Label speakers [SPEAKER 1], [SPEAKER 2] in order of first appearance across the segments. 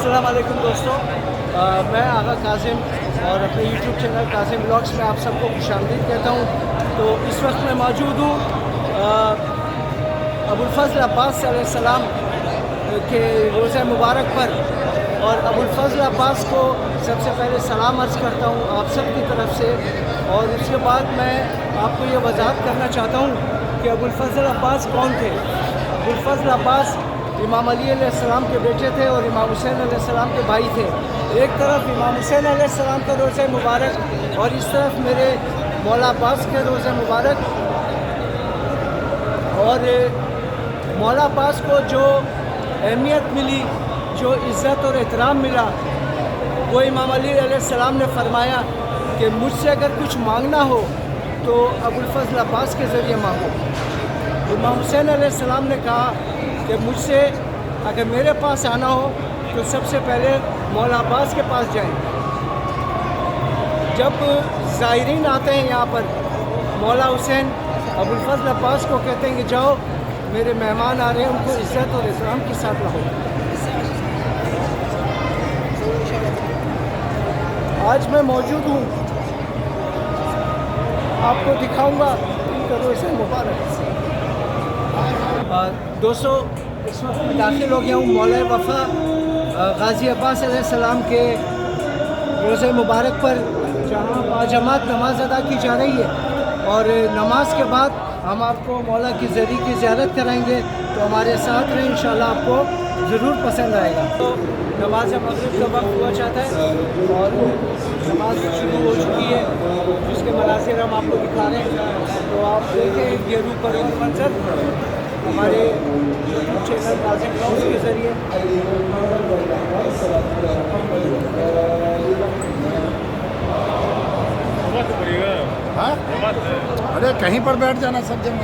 [SPEAKER 1] अस्सलाम वालेकुम दोस्तों, मैं आगा कासिम और अपने यूट्यूब चैनल कासिम ब्लॉग्स में आप सबको खुशामदीद कहता हूँ। तो इस वक्त मैं मौजूद हूँ अबुल फज़ल अब्बास अलैहिस्सलाम के रोज़ा मुबारक पर, और अबुल फज़ल अब्बास को सबसे पहले सलाम अर्ज़ करता हूँ आप सब की तरफ से। और उसके बाद मैं आपको ये वजाहत करना चाहता हूँ कि अबुल फज़ल अब्बास कौन थे। अबुल फज़ल अब्बास इमाम अली अलैहिस्सलाम के बेटे थे और इमाम हुसैन अलैहिस्सलाम के भाई थे। एक तरफ इमाम हुसैन अलैहिस्सलाम का रोज़ा मुबारक और इस तरफ मेरे मौला अब्बास के रोज़ा मुबारक। और मौला अब्बास को जो अहमियत मिली, जो इज़्ज़त और एहतराम मिला, वो इमाम अली अलैहिस्सलाम ने फरमाया कि मुझसे अगर कुछ मांगना हो तो अबुल फज़ल अब्बास के ज़रिए मांगो। इमाम हुसैन अलैहिस्सलाम ने कहा कि मुझसे अगर मेरे पास आना हो तो सबसे पहले मौला अब्बास के पास जाएं। जब ज़ायरीन आते हैं यहाँ पर, मौला हुसैन अबुल फज़ल अब्बास को कहते हैं कि जाओ मेरे मेहमान आ रहे हैं, उनको इज़्ज़त और एहतराम के साथ रहो। आज मैं मौजूद हूँ, आपको दिखाऊंगा उनका रोज़ा मुबारक। दोस्तों, इस वक्त मैं दाखिल हो गया हूँ मौला वफ़ा गाज़ी अब्बास अलैहिस्सलाम के रोज़े मुबारक पर, जहाँ बाजमात नमाज अदा की जा रही है। और नमाज के बाद हम आपको मौला की ज़री की ज़ियारत कराएंगे, तो हमारे साथ रहें, इंशाल्लाह आपको ज़रूर पसंद आएगा। तो नमाज मग़रिब का वक्त हुआ चाहता है और नमाज शुरू हो चुकी है, जिसके मनाज़िर हम आपको दिखा रहे हैं। तो आप देखें ये रूबरू मंजर हमारे यूट्यूब चैनल कासिम ब्लॉग्स के ज़रिए।
[SPEAKER 2] हाँ? अरे कहीं पर बैठ जाना सब जगह।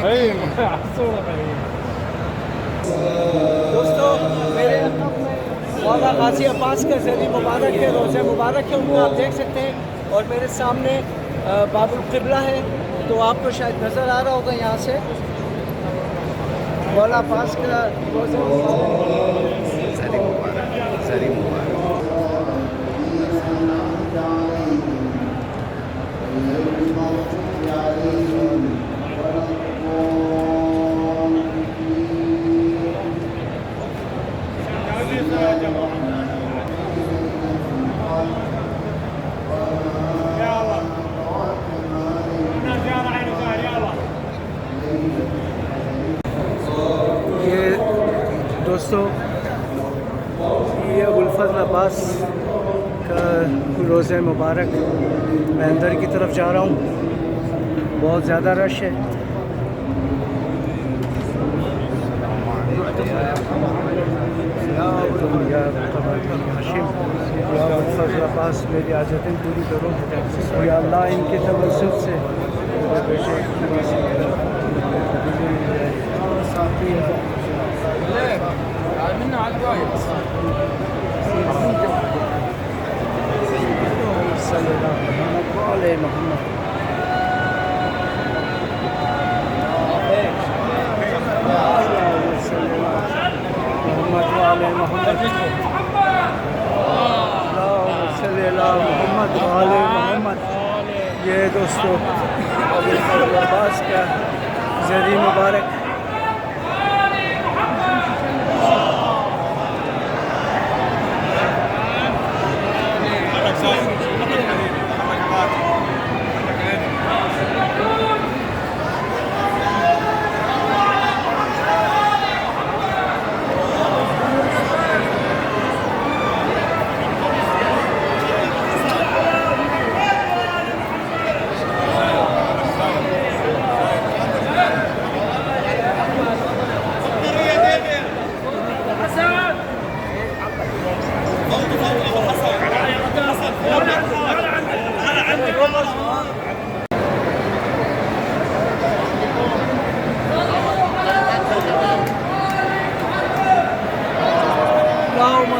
[SPEAKER 1] दोस्तों, मेरे मौला गाज़ी अब्बास का ज़री मुबारक है, रोज़ा मुबारक है, उनको आप देख सकते हैं। और मेरे सामने बाबुल क़िबला है, तो आपको शायद नज़र आ रहा होगा यहाँ से मौला अब्बास का रोज़ा दोस्तों, ये अबुल फज़ल अब्बास का रोज़ा मुबारक। मैं अंदर की तरफ जा रहा हूँ, बहुत ज़्यादा रश है। अबुल फज़ल अब्बास मेरी आजतें पूरी करो या अल्लाह, इनके तवज्जुह से ये दोस्तों अबुल फज़ल अब्बास का ज़री मुबारक।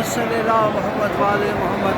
[SPEAKER 1] सल्लल्लाहु अलैहि मोहम्मद वाले मोहम्मद।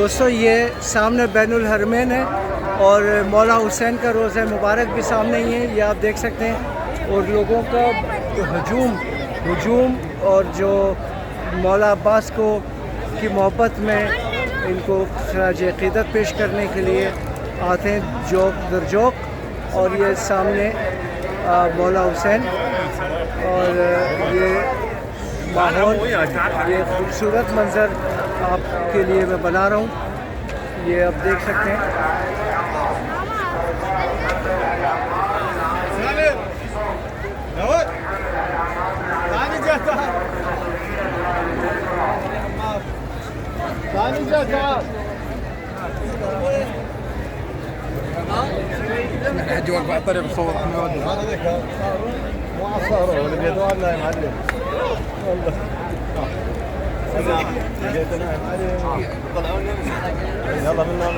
[SPEAKER 1] دوستو یہ سامنے بین الحرمین ہے اور مولا حسین کا روضہ مبارک بھی سامنے ہی ہے، یہ آپ دیکھ سکتے ہیں، اور لوگوں کا ہجوم اور جو مولا عباس کی محبت میں ان کو خراج عقیدت پیش کرنے کے لیے آتے ہیں جوک در جوک، اور یہ سامنے مولا حسین، اور یہ ماحول، یہ خوبصورت منظر آپ کے لیے میں بنا رہا ہوں، یہ آپ دیکھ سکتے ہیں۔
[SPEAKER 2] جوك بعترف بصوت مو عصاره ولا بيدوان يا معلم والله يلا منا